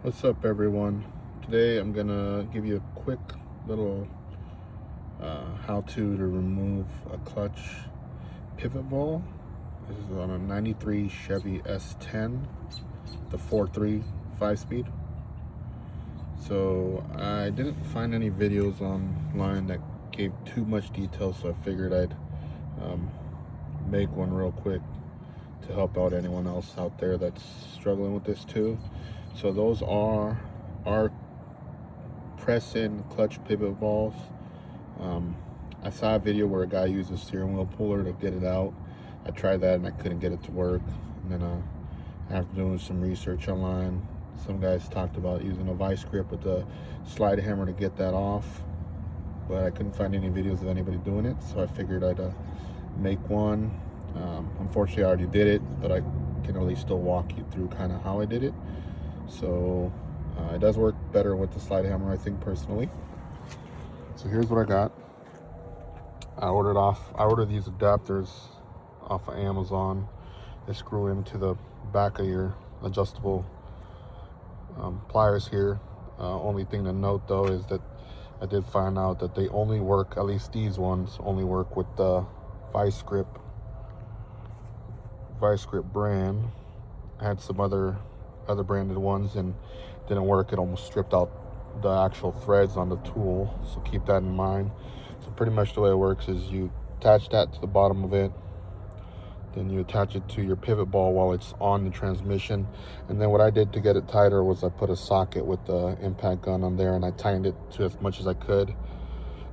What's up, everyone? Today I'm gonna give you a quick little how-to to remove a clutch pivot ball. This is on a 93 Chevy S10, the 4.3 5-speed. So I didn't find any videos online that gave too much detail, so I figured I'd make one real quick to help out anyone else out there that's struggling with this too. So those are our press-in clutch pivot balls. I saw a video where a guy used a steering wheel puller to get it out. I tried that and I couldn't get it to work. And then after doing some research online, some guys talked about using a vice grip with a slide hammer to get that off, but I couldn't find any videos of anybody doing it, so I figured I'd make one. Unfortunately, I already did it, but I can at least still walk you through kind of how I did it. So it does work better with the slide hammer, I think, personally. So here's what I got. I ordered these adapters off of Amazon. They screw into the back of your adjustable pliers here. Only thing to note though is that I did find out that they only work, at least these ones only work with the vice grip brand. I had some other branded ones and didn't work. It almost stripped out the actual threads on the tool, so keep that in mind. So pretty much the way it works is you attach that to the bottom of it, then you attach it to your pivot ball while it's on the transmission, and then what I did to get it tighter was I put a socket with the impact gun on there and I tightened it to as much as I could.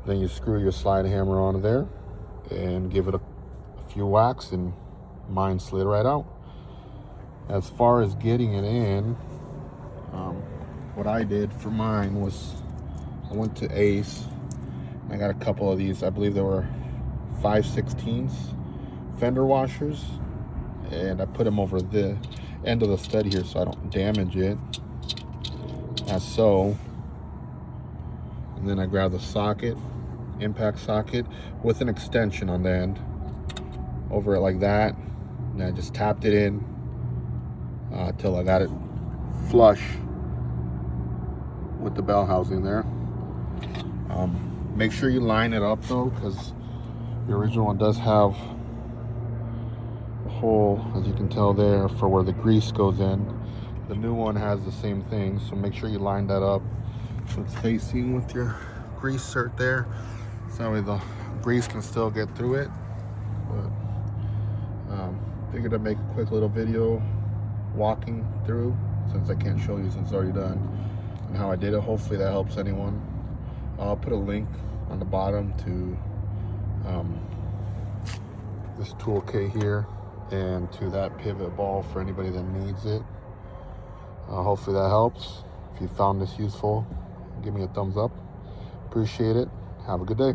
Then you screw your slide hammer onto there and give it a few whacks, and mine slid right out. As far as getting it in, what I did for mine was I went to Ace. I got a couple of these. I believe they were 5/16 fender washers, and I put them over the end of the stud here so I don't damage it, as so. And then I grabbed the socket, impact socket with an extension on the end, over it like that, and I just tapped it in till I got it flush with the bell housing there. Make sure you line it up though, because the original one does have a hole, as you can tell there, for where the grease goes in. The new one has the same thing, so make sure you line that up so it's facing with your grease cert there, so that way the grease can still get through it. But figured I'd make a quick little video walking through, since I can't show you since it's already done, and how I did it. Hopefully that helps anyone. I'll put a link on the bottom to this toolkit here and to that pivot ball for anybody that needs it. Hopefully that helps. If you found this useful, give me a thumbs up. Appreciate it. Have a good day.